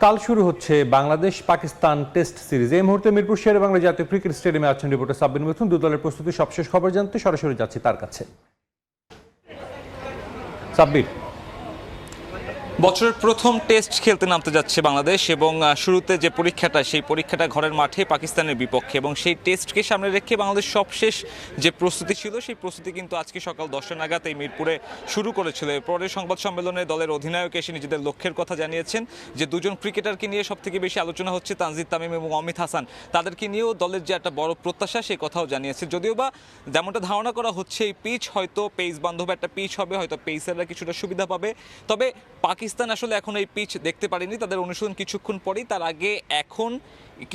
কাল শুরু হচ্ছে বাংলাদেশ পাকিস্তান টেস্ট সিরিজ। এই মুহূর্তে মিরপুর শেরেবাংলা জাতীয় ক্রিকেট স্টেডিয়ামে আছেন রিপোর্টার সাব্বির মিথুন। দু দলের প্রস্তুতি সবশেষ খবর জানতে সরাসরি যাচ্ছি তার কাছে। সাব্বির, বছরের প্রথম টেস্ট খেলতে নামতে যাচ্ছে বাংলাদেশ এবং শুরুতে যে পরীক্ষাটা সেই পরীক্ষাটা ঘরের মাঠে পাকিস্তানের বিপক্ষে, এবং সেই টেস্টকে সামনে রেখে বাংলাদেশ সবশেষ যে প্রস্তুতি ছিল সেই প্রস্তুতি কিন্তু আজকে সকাল 10টা নাগাদ এই মিরপুরে শুরু করেছিল। এরপরে সংবাদ সম্মেলনে দলের অধিনায়ক এসে নিজেদের লক্ষ্যের কথা জানিয়েছেন যে দুজন ক্রিকেটারকে নিয়ে সবথেকে বেশি আলোচনা হচ্ছে তানজিদ তামিম এবং অমিত হাসান, তাদেরকে নিয়েও দলের যে একটা বড় প্রত্যাশা সেই কথাও জানিয়েছে। যদিও বা যেমনটা ধারণা করা হচ্ছে এই পিচ হয়তো পেস বান্ধব একটা পিচ হবে, হয়তো পেসাররা কিছুটা সুবিধা পাবে। তবে পাকিস্তান আসলে এখন এই পিচ দেখতে পারেনি, তাদের অনুশীলন কিছুক্ষণ পরেই, তার আগে এখন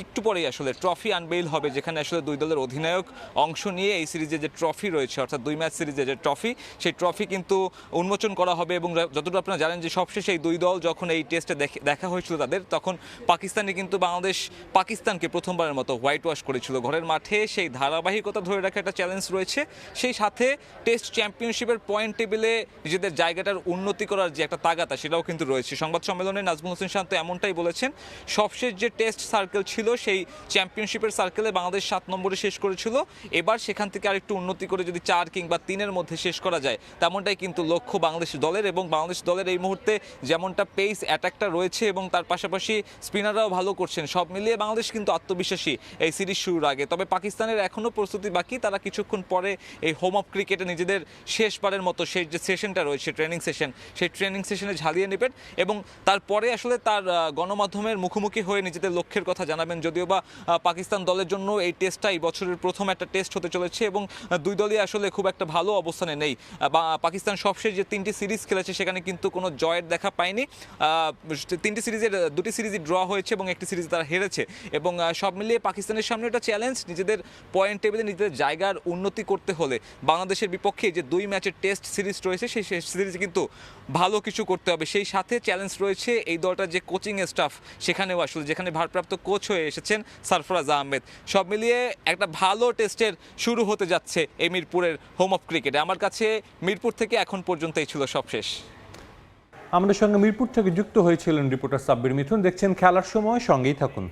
একটু পরেই আসলে ট্রফি আনবেইল হবে, যেখানে আসলে দুই দলের অধিনায়ক অংশ নিয়ে এই সিরিজে যে ট্রফি রয়েছে, অর্থাৎ 2 ম্যাচ সিরিজে যে ট্রফি, সেই ট্রফি কিন্তু উন্মোচন করা হবে। এবং যতটুকু আপনারা জানেন যে সবশেষে এই দুই দল যখন এই টেস্টে দেখা হয়েছিল তাদের, তখন পাকিস্তানে কিন্তু বাংলাদেশ পাকিস্তানকে প্রথমবারের মতো হোয়াইট ওয়াশ করেছিল ঘরের মাঠে। সেই ধারাবাহিকতা ধরে রাখা একটা চ্যালেঞ্জ রয়েছে, সেই সাথে টেস্ট চ্যাম্পিয়নশিপের পয়েন্ট টেবিলে নিজেদের জায়গাটার উন্নতি করার যে একটা তাগাতা সেটাও কিন্তু রয়েছে। সংবাদ সম্মেলনে নাজমুল হোসেন শান্ত এমনটাই বলেছেন, সবশেষ যে টেস্ট সার্কেল ছিল সেই চ্যাম্পিয়নশিপের সার্কেলে বাংলাদেশ 7 নম্বরে শেষ করেছিল। এবার সেখান থেকে আরেকটু উন্নতি করে যদি 4 কিংবা 3-এর মধ্যে শেষ করা যায়, তেমনটাই কিন্তু লক্ষ্য বাংলাদেশ দলের। এবং বাংলাদেশ দলের এই মুহূর্তে যেমনটা পেস অ্যাটাকটা রয়েছে এবং তার পাশাপাশি স্পিনাররাও ভালো করছেন, সব মিলিয়ে বাংলাদেশ কিন্তু আত্মবিশ্বাসী এই সিরিজ শুরুর আগে। তবে পাকিস্তানের এখনও প্রস্তুতি বাকি, তারা কিছুক্ষণ পরে এই হোম অফ ক্রিকেটে নিজেদের শেষবারের মতো সেই যে সেশনটা রয়েছে ট্রেনিং সেশন, সেই ট্রেনিং সেশনে ঝালিয়ে নেবেন এবং তারপরে আসলে তার গণমাধ্যমের মুখোমুখি হয়ে নিজেদের লক্ষ্যের কথা জানাবেন। যদিও বা পাকিস্তান দলের জন্য এই টেস্টটাই বছরের প্রথম একটা টেস্ট হতে চলেছে এবং দুই দলই আসলে খুব একটা ভালো অবস্থানে নেই। পাকিস্তান সবশেষ যে 3টি সিরিজ খেলেছে সেখানে কিন্তু কোনো জয়ের দেখা পায়নি। 3টি সিরিজের 2টি সিরিজই ড্র হয়েছে এবং একটি সিরিজ তারা হেরেছে। এবং সব মিলিয়ে পাকিস্তানের সামনে একটা চ্যালেঞ্জ, নিজেদের পয়েন্ট টেবিলে নিজেদের জায়গার উন্নতি করতে হলে বাংলাদেশের বিপক্ষে যে 2 ম্যাচের টেস্ট সিরিজ রয়েছে সেই সিরিজে কিন্তু ভালো কিছু করতে হবে। সেই সাথে চ্যালেঞ্জ রয়েছে এই দলটার যে কোচিং স্টাফ সেখানেও, আসলে যেখানে ভারপ্রাপ্ত কোচ হয়ে এসেছেন সরফরাজ আহমেদ। সব মিলিয়ে একটা ভালো টেস্টের শুরু হতে যাচ্ছে এই মিরপুরের হোম অফ ক্রিকেটে। আমার কাছে মিরপুর থেকে এখন পর্যন্ত এই ছিল সবশেষ। আমাদের সঙ্গে মিরপুর থেকে যুক্ত হয়েছিলেন রিপোর্টার সাব্বির মিথুন। দেখছেন খেলার সময়, সঙ্গেই থাকুন।